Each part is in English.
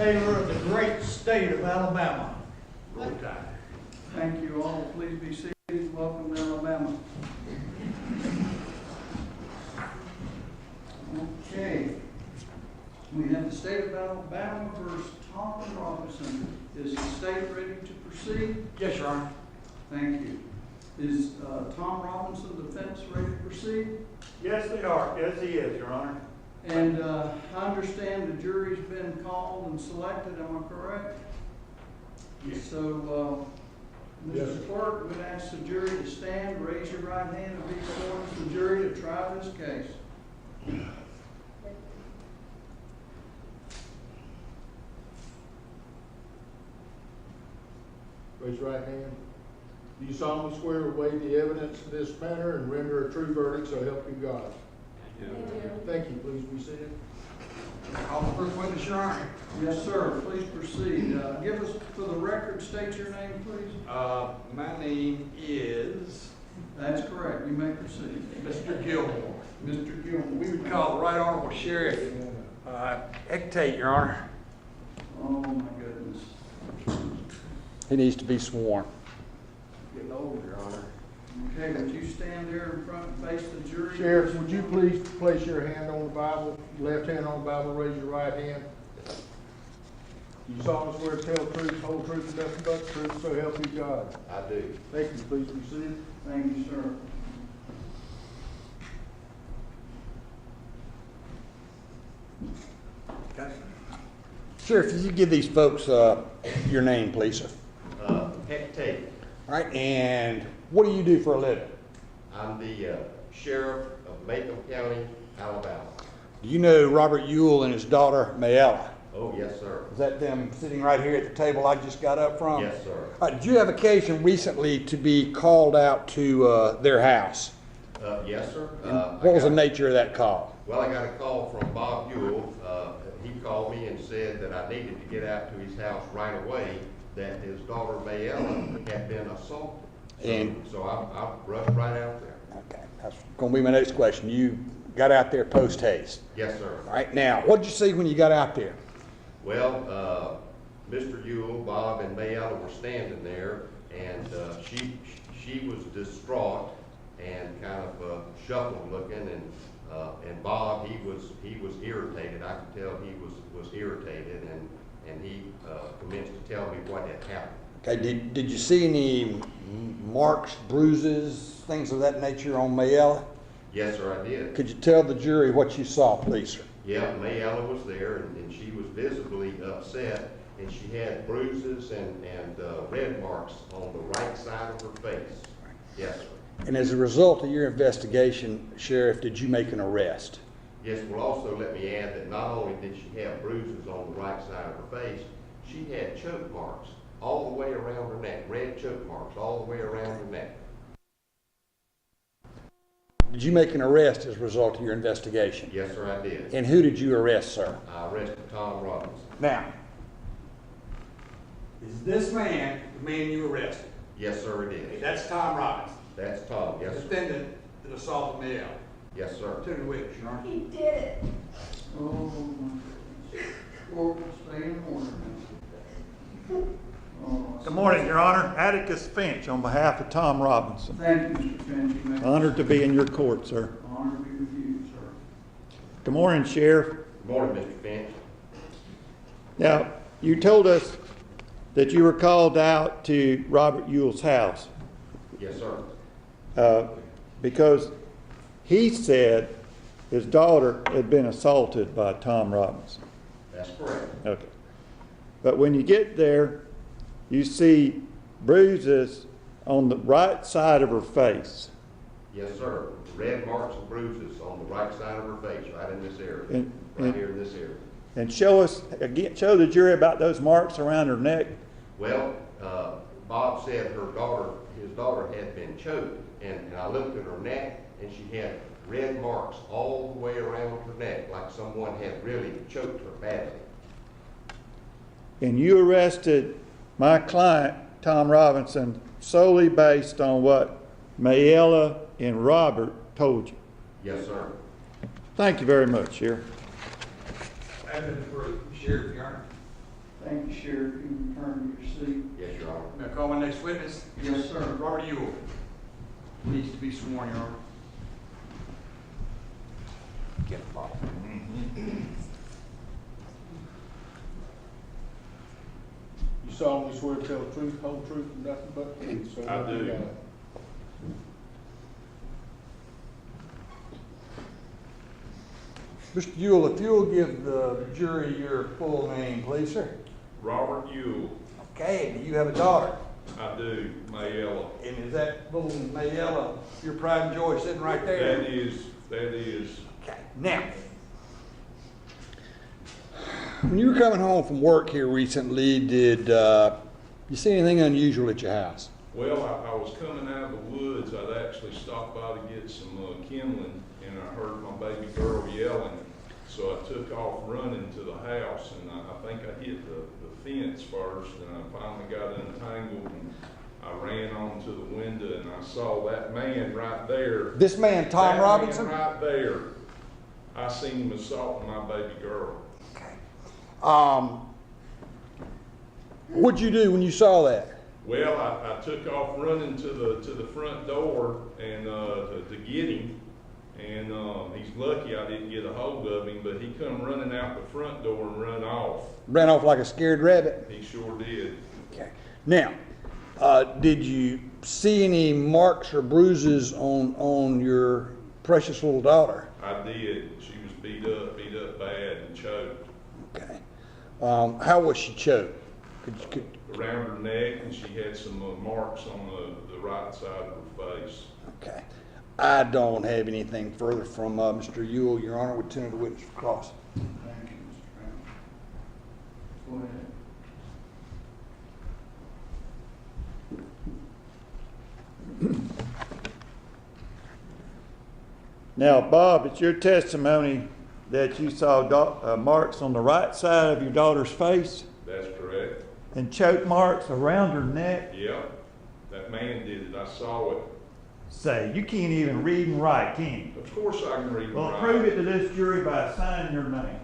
Taylor of the great state of Alabama. Roll Tide. Thank you all. Please be seated. Welcome to Alabama. Okay. We have the state of Alabama versus Tom Robinson. Is the state ready to proceed? Yes, Your Honor. Thank you. Is Tom Robinson defense ready to proceed? Yes, they are. Yes, he is, Your Honor. And I understand the jury's been called and selected. Am I correct? Yes. So, Mr. Clerk, I'm going to ask the jury to stand, raise your right hand, and be sworn to the jury to try this case. Raise your right hand. Do you solemnly swear to weigh the evidence in this matter and render a true verdict, so help you God? I do. Thank you. Please be seated. Call the first witness, Your Honor. Yes, sir. Please proceed. Give us, for the record, state your name, please. My name is That's correct. You may proceed. Mr. Gilmore. Mr. Gilmore. We would call the Right Honorable Sheriff Ectate, Your Honor. Oh, my goodness. He needs to be sworn. Getting old, Your Honor. Okay, would you stand there in front and face the jury? Sheriff, would you please place your hand on the Bible, left hand on the Bible, raise your right hand. Do you solemnly swear to tell the truth, whole truth, and nothing but the truth, so help you God? I do. Thank you. Please be seated. Thank you, sir. Sheriff, if you give these folks your name, please, sir. Ectate. All right, and what do you do for a living? I'm the sheriff of Macomb County, Alabama. Do you know Robert Ewell and his daughter, Mayella? Oh, yes, sir. Is that them sitting right here at the table I just got up from? Yes, sir. Did you have occasion recently to be called out to their house? Yes, sir. What was the nature of that call? Well, I got a call from Bob Ewell. He called me and said that I needed to get out to his house right away, that his daughter Mayella had been assaulted. So I rushed right out there. Okay, that's going to be my next question. You got out there post haste. Yes, sir. All right, now, what did you see when you got out there? Well, Mr. Ewell, Bob, and Mayella were standing there, and she was distraught and kind of shuffled looking, and Bob, he was irritated. I could tell he was irritated, and he commenced to tell me what had happened. Okay, did you see any marks, bruises, things of that nature on Mayella? Yes, sir, I did. Could you tell the jury what you saw, please, sir? Yeah, Mayella was there, and she was visibly upset, and she had bruises and red marks on the right side of her face. Yes, sir. And as a result of your investigation, Sheriff, did you make an arrest? Yes, well, also let me add that not only did she have bruises on the right side of her face, she had choke marks all the way around her neck, red choke marks all the way around her neck. Did you make an arrest as a result of your investigation? Yes, sir, I did. And who did you arrest, sir? I arrested Tom Robinson. Now, is this man the man you arrested? Yes, sir, it is. That's Tom Robinson. That's Tom, yes, sir. Defendant that assaulted Mayella. Yes, sir. To the witness, Your Honor. He did it. Oh, my goodness. Court will stay in order now. Oh, Good morning, Your Honor. Atticus Finch on behalf of Tom Robinson. thank you, Mr. Finch. You may Honored to be in your court, sir. honor to be with you, sir. Good morning, Sheriff. Good morning, Mr. Finch. Now, you told us that you were called out to Robert Ewell's house Yes, sir. because he said his daughter had been assaulted by Tom Robinson. That's correct. Okay. But when you get there, you see bruises on the right side of her face. Yes, sir. Red marks and bruises on the right side of her face, right in this area. And Here in this area. And show the jury about those marks around her neck. Well, Bob said his daughter had been choked, and I looked at her neck, and she had red marks all the way around her neck, like someone had really choked her badly. And you arrested my client, Tom Robinson, solely based on what Mayella and Robert told you. Yes, sir. Thank you very much, Sheriff. Sheriff, Your Honor. Thank you, Sheriff. You can return to your seat. Yes, Your Honor. May I call my next witness? Yes, sir. Robert Ewell needs to be sworn, Your Honor. Get a bottle. You solemnly swear to tell the truth, whole truth, and nothing but the truth, so help you do. God. Mr. Ewell, if you'll give the jury your full name, please, sir. Robert Ewell. Okay, do you have a daughter? I do, Mayella. And is that little Mayella your pride and joy sitting right there? That is. Okay, now, when you were coming home from work here recently, did you see anything unusual at your house? Well, I was coming out of the woods. I'd actually stopped by to get some kindling, and I heard my baby girl yelling. So I took off running to the house, and I think I hit the fence first, and I finally got untangled, and I ran onto the window, and I saw that man right there. This man, Tom That Robinson? man right there. I seen him assaulting my baby girl. Okay. What'd you do when you saw that? Well, I took off running to the front door and to get him, and he's lucky I didn't get a hold of him, but he come running out the front door and run off. Ran off like a scared rabbit? He sure did. Okay. Now, did you see any marks or bruises on your precious little daughter? I did. She was beat up bad and choked. Okay. How was she choked? Around her neck, and she had some marks on the right side of her face. Okay. I don't have anything further from Mr. Ewell, Your Honor. Would tender the witness for cross. Thank you, Mr. Brown. Go ahead. Now, Bob, it's your testimony that you saw marks on the right side of your daughter's face That's correct. and choke marks around her neck. Yep. That man did it. I saw it. Say, you can't even read and write, can you? Of course I can read and Well, write. prove it to this jury by signing your name.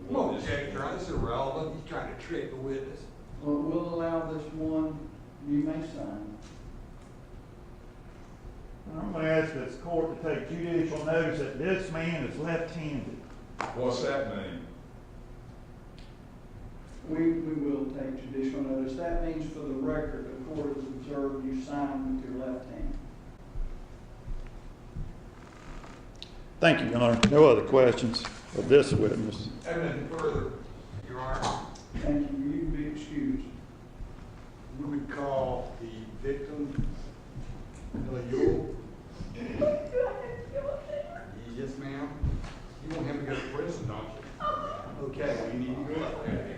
Well, Your Honor, this is irrelevant. He's trying to trick the witness. Well, we'll allow this one. You may sign. I'm going to ask this court to take judicial notice that this man is left-handed. What's that mean? We will take judicial notice. That means for the record, the court has observed you sign with your left hand. Thank you, Your Honor. No other questions of this witness. Nothing further, Your Honor. Thank you. You can be excused. We would call the victim, Ewell. Yes, ma'am. You want him to go to prison, don't you? Okay, well, you need to go up there.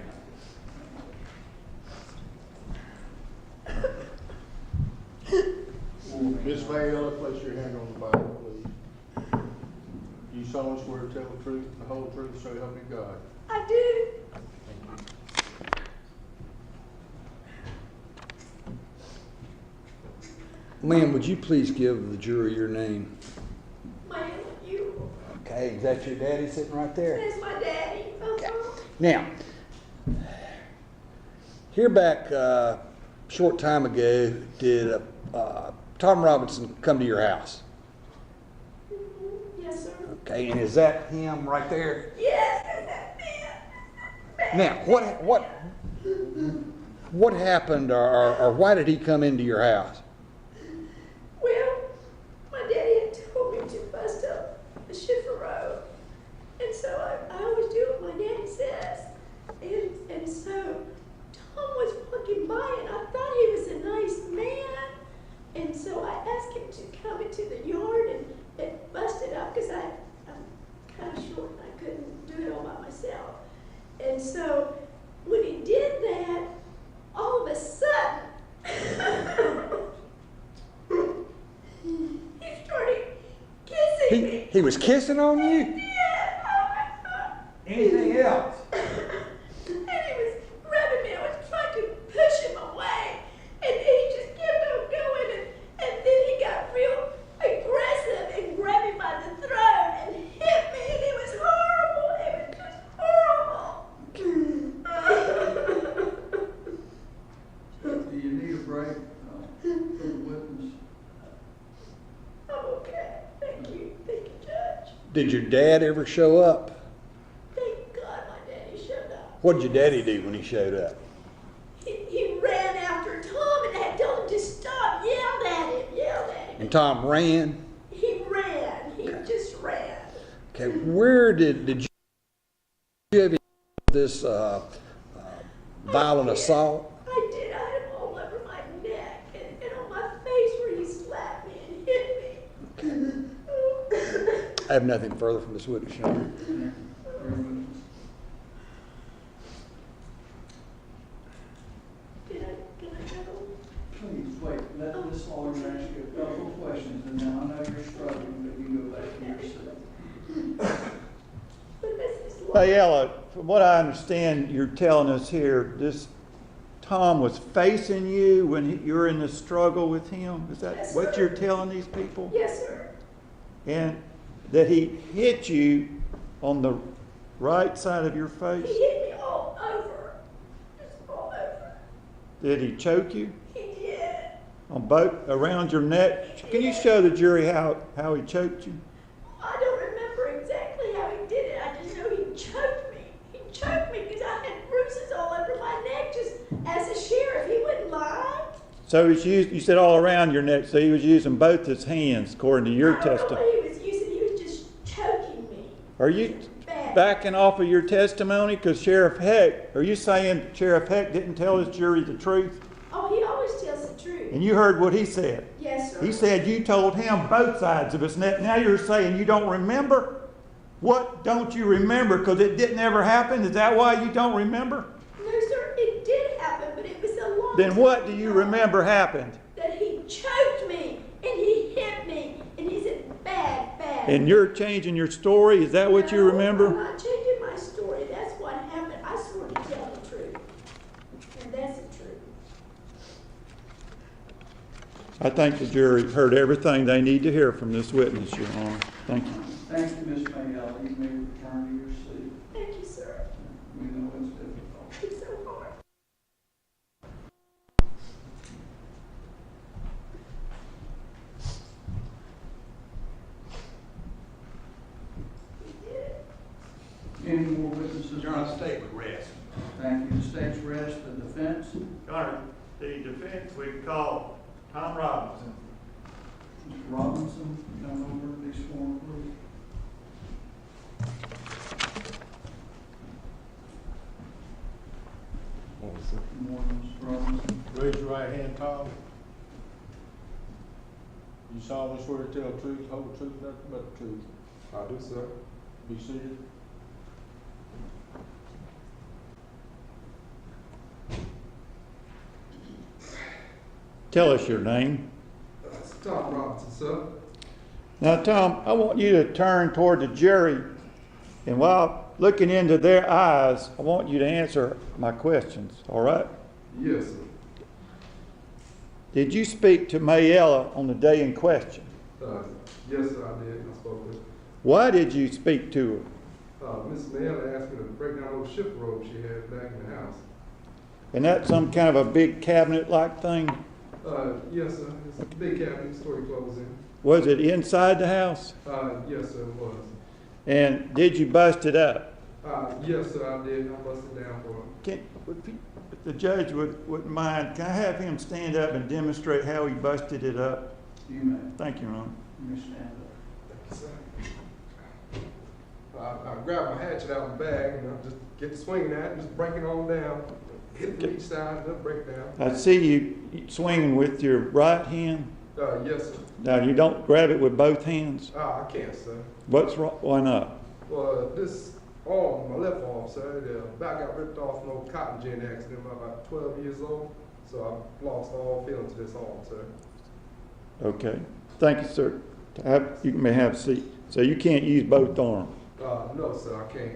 Miss Mayella, place your hand on the Bible, please. You solemnly swear to tell the truth, and the whole truth, so help you God. I do. Ma'am, would you please give the jury your name? My Aunt Ewell. Okay, is that your daddy sitting right there? That's my daddy. Now, here back a short time ago, did Tom Robinson come to your house? Yes, sir. Okay, and is that him right there? Yes, that's that man. Now, what happened, or why did he come into your house? Well, my daddy had told me to bust up the Schiffer Road. And so I always do what my daddy says. And so Tom was walking by and I thought he was a nice man. And so I asked him to come into the yard and bust it up because I'm kind of short and I couldn't do it all by myself. And so when he did that, all of a sudden, he started kissing me. He was kissing on you? Yeah. Anything else? And he was grabbing me. I was trying to push him away. And he just kept on going. And then he got real aggressive and grabbed me by the throat and hit me. And it was horrible. It was break for the witness. I'm okay. Thank you, Judge. Did your dad ever show up? Thank God my daddy showed up. What did your daddy do when he showed up? He ran after Tom and I told him to stop, yelled at him. And Tom ran? He ran. He just ran. Okay, where did you have this violent assault? I did. I had him all over my neck and on my face where he slapped me and hit me. I have nothing further from this witness, Your Honor. Can I go? Please, wait, let this lawyer ask you a couple of questions, and then I know you're struggling, but you go back to your seat. But this is Mayella, from what I understand, you're telling us here, this Tom was facing you when you were in the struggle with him? Is that Yes, what sir. you're telling these people? Yes, sir. And that he hit you on the right side of your He face? hit me all over. Just all over. Did he choke you He did. on both around your neck? Can you show the jury how he choked you? I don't remember exactly how he did it. I just know he choked me. He choked me because I had bruises all over my neck. Just as a sheriff, he wouldn't lie. So you said all around your neck, so he was using both his hands according to your I don't know testimony. what he was using. He was just choking me. Are you Bad. backing off of your testimony? Because Sheriff Heck, are you saying Sheriff Heck didn't tell his jury the truth? Oh, he always tells the truth. And you heard what he said. Yes, sir. He said you told him both sides of his neck. Now you're saying you don't remember? What don't you remember? Because it didn't ever happen? Is that why you don't remember? No, sir, it did happen, but it was a long Then time what do you ago. remember happened? That he choked me, and he hit me, and he said, bad. And you're changing your story? Is that what you No, remember? I'm not changing my story. That's what happened. I swore to tell the truth. And that's the truth. I think the jury heard everything they need to hear from this witness, Your Honor. Thank you. Thank you, Ms. Mayella. You may return to your seat. Thank you, sir. We know it's difficult. It's so hard. You did it. Any more witnesses? Your Honor, state would rest. Thank you. The state's rest, the defense. Your Honor, the defense, we call Tom Robinson. Mr. Robinson, come over and be sworn, please. Good morning, Mr. Robinson. Raise your right hand, Tom. You solemnly swear to tell the truth, the whole truth, nothing but the truth. I do, sir. Be seated. Tell us your name. It's Tom Robinson, sir. Now, Tom, I want you to turn toward the jury, and while looking into their eyes, I want you to answer my questions, all right? Yes, sir. Did you speak to Mayella on the day in question? Yes, sir, I did. I spoke with her. Why did you speak to her? Miss Mayella asked me to break down those shift robes she had back in the house. And that's some kind of a big cabinet-like thing? Yes, sir. It's a big cabinet, store your clothes in. Was it inside the house? Yes, sir, it was. And did you bust it up? Yes, sir, I did. I busted down for her. If the judge wouldn't mind, can I have him stand up and demonstrate how he busted it up? You may. Thank you, Ron. You may stand up. Thank you, sir. I grabbed my hatchet out of the bag and I just get to swinging at it and just break it on down. Hit it from each side, then break down. I see you swinging with your right hand. Yes, sir. Now, you don't grab it with both hands? I can't, sir. What's wrong? Why not? Well, this arm, my left arm, sir, the back got ripped off from an old cotton gin accident when I was about 12 years old. So I've lost all feeling to this arm, sir. Okay. Thank you, sir. You may have a seat. So you can't use both arms? No, sir, I can't.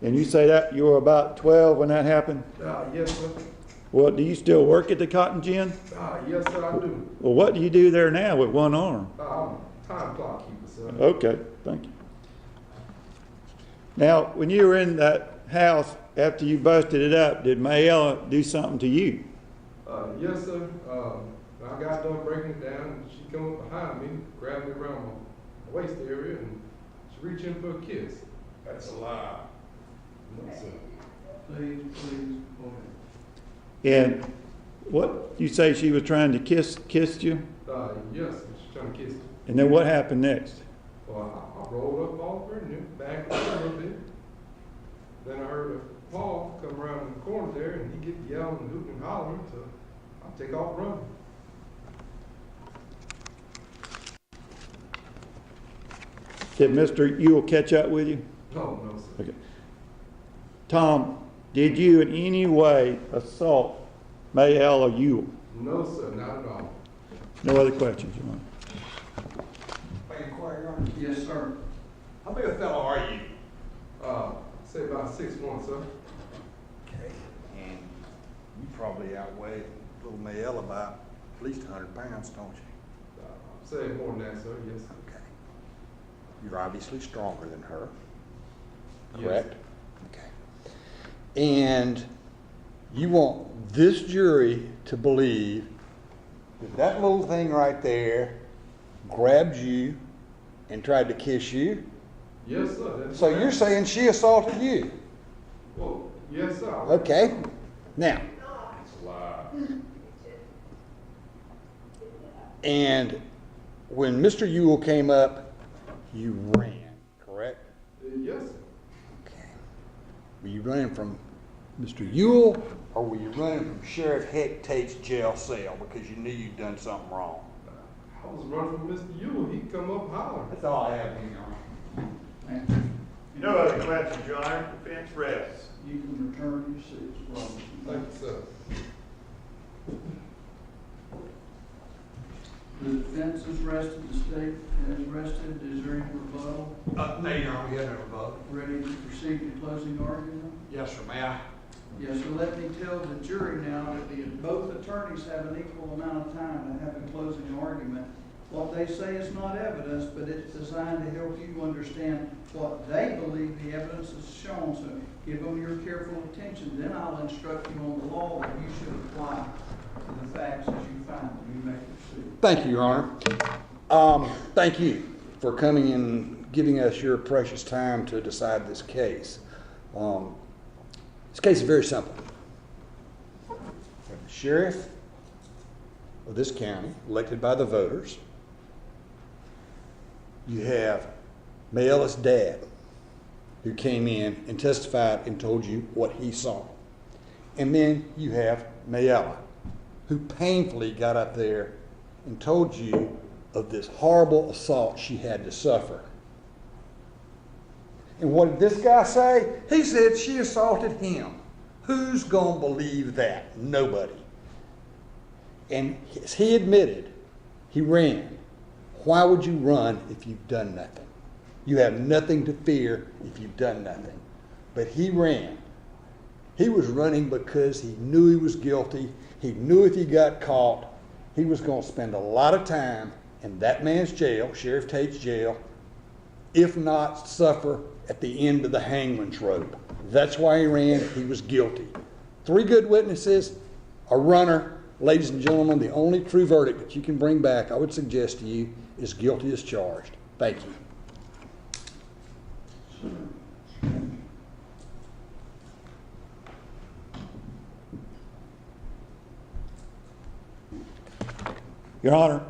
And you say that you were about 12 when that happened? Yes, sir. Well, do you still work at the cotton gin? Yes, sir, I do. Well, what do you do there now with one arm? I'm a time clock keeper, sir. Okay, thank you. Now, when you were in that house after you busted it up, did Mayella do something to you? Yes, sir. When I got done breaking it down, she come up behind me, grabbed me around my waist area, and she reached in for a kiss. That's a lie. No, sir. Please, go ahead. And what, you say she was trying to kiss you? Yes, she's trying to kiss me. And then what happened next? Well, I rolled up off her and then backed up a little bit. Then I heard Paul come around the corner there, and he get yelling and hooting and hollering, so I take off running. Did Mr. Ewell catch up with you? No, no, sir. Okay. Tom, did you in any way assault Mayella Ewell? No, sir, not at all. No other questions, Your Honor? Yes, sir. How big a fellow are you? Say about 6'1", sir. Okay, and you probably outweigh little Mayella by at least 100 pounds, don't you? Say more than that, sir, yes. Okay. You're obviously stronger than her, Yes. correct? Okay. And you want this jury to believe that that little thing right there grabbed you and tried to kiss you? Yes, sir. That's So correct. you're saying she assaulted you? Well, yes, sir. Okay. Now, It's a lie. and when Mr. Ewell came up, you ran, correct? Yes, sir. Okay. Were you running from Mr. Ewell, or were you running from Sheriff Tate's jail cell because you knew you'd done something wrong? I was running from Mr. Ewell. He'd come up hollering. That's all I have, Your Honor. No other questions, Your Honor. Defense rests. You can return to your seats, Robert. Thank you, sir. The defense has rested, the state has rested. Is there any rebuttal? No, Your Honor, we have no rebuttal. Ready to proceed to closing argument? Yes, sir, may I? Yes, so let me tell the jury now that both attorneys have an equal amount of time to have a closing argument. What they say is not evidence, but it's designed to help you understand what they believe the evidence has shown. So give them your careful attention. Then I'll instruct you on the law that you should apply to the facts as you find them. You may proceed. Thank you, Your Honor. Thank you for coming and giving us your precious time to decide this case. This case is very simple. The sheriff of this county, elected by the voters. You have Mayella's dad, who came in and testified and told you what he saw. And then you have Mayella, who painfully got up there and told you of this horrible assault she had to suffer. And what did this guy say? He said she assaulted him. Who's going to believe that? Nobody. And as he admitted, he ran. Why would you run if you've done nothing? You have nothing to fear if you've done nothing. But he ran. He was running because he knew he was guilty. He knew if he got caught, he was going to spend a lot of time in that man's jail, Sheriff Tate's jail, if not suffer at the end of the hangman's rope. That's why he ran. He was guilty. 3 good witnesses, a runner. Ladies and gentlemen, the only true verdict that you can bring back, I would suggest to you, is guilty as charged. Thank you. Your Honor,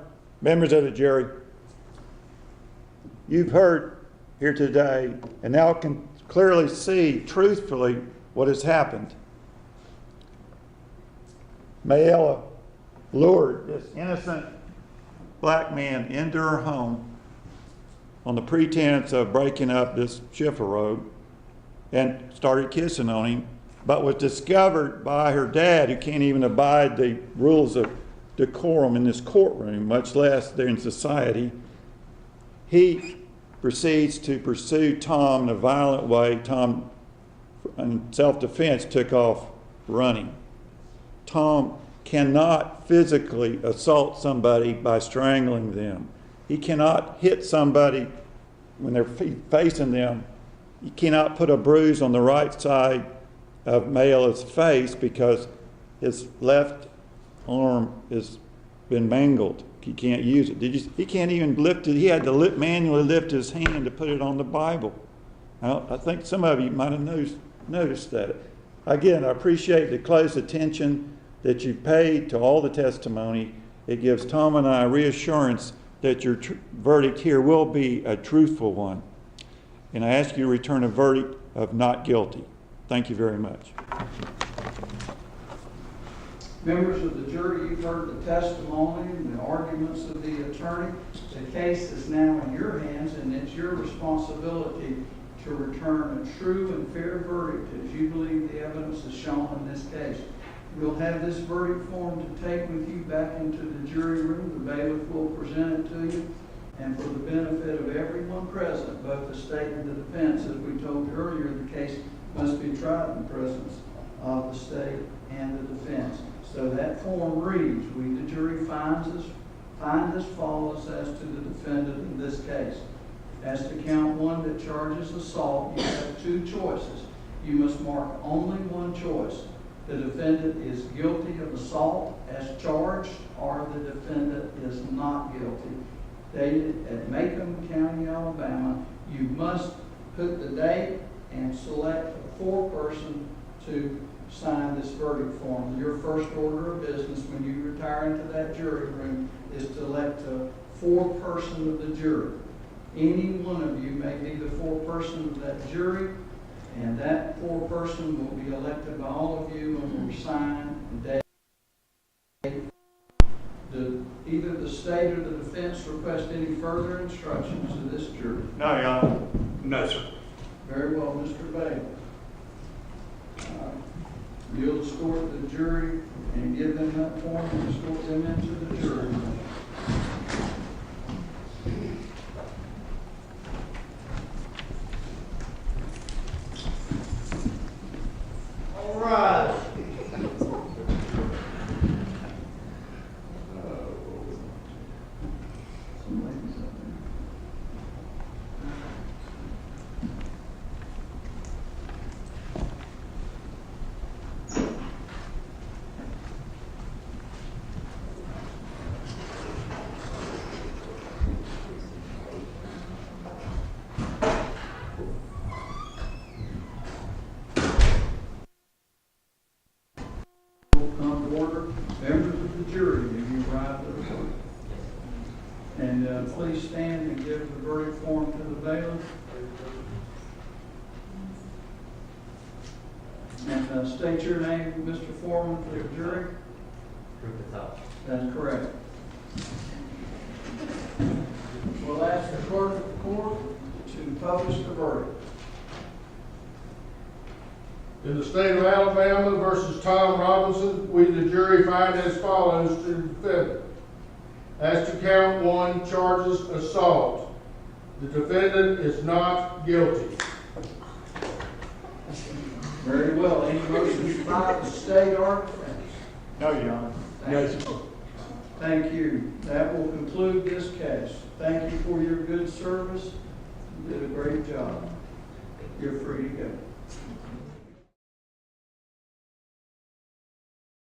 members of the jury, you've heard here today and now can clearly see truthfully what has happened. Mayella lured this innocent black man into her home on the pretense of breaking up this Schiffer Road and started kissing on him, but was discovered by her dad, who can't even abide the rules of decorum in this courtroom, much less there in society. He proceeds to pursue Tom in a violent way. Tom, in self-defense, took off running. Tom cannot physically assault somebody by strangling them. He cannot hit somebody when they're facing them. He cannot put a bruise on the right side of Mayella's face because his left arm has been mangled. He can't use it. He can't even lift it. He had to manually lift his hand to put it on the Bible. I think some of you might have noticed that. Again, I appreciate the close attention that you paid to all the testimony. It gives Tom and I reassurance that your verdict here will be a truthful one. And I ask you to return a verdict of not guilty. Thank you very much. Members of the jury, you've heard the testimony and the arguments of the attorney. The case is now in your hands, and it's your responsibility to return a true and fair verdict as you believe the evidence is shown in this case. You'll have this verdict form to take with you back into the jury room. The bailiff will present it to you. And for the benefit of everyone present, both the state and the defense, as we told you earlier, the case must be tried in the presence of the state and the defense. So that form reads, we, the jury, find as follows as to the defendant in this case. As to count one that charges assault, you have two choices. You must mark only one choice. The defendant is guilty of assault as charged, or the defendant is not guilty. Dated at Macomb County, Alabama, you must put the date and select a foreperson to sign this verdict form. Your first order of business when you retire into that jury room is to elect a foreperson of the jury. Any one of you may be the foreperson of that jury, and that foreperson will be elected by all of you and will sign the date. Either the state or the defense request any further instructions to this jury? No, Your Honor. No, sir. Very well, Mr. Bailey. You'll escort the jury and give them that form and escort them into the jury room. All right. Please stand and give the verdict form to the bailiff. And state your name, Mr. Foreman, for the jury. That's correct. We'll ask the clerk of the court to publish the verdict. In the state of Alabama versus Tom Robinson, we the jury find as follows to the defendant. As to count one, charges assault. The defendant is not guilty. Very well. Any motions by the state or defense? No, Your Honor. Thank you. That will conclude this case. Thank you for your good service. You did a great job. You're free to go.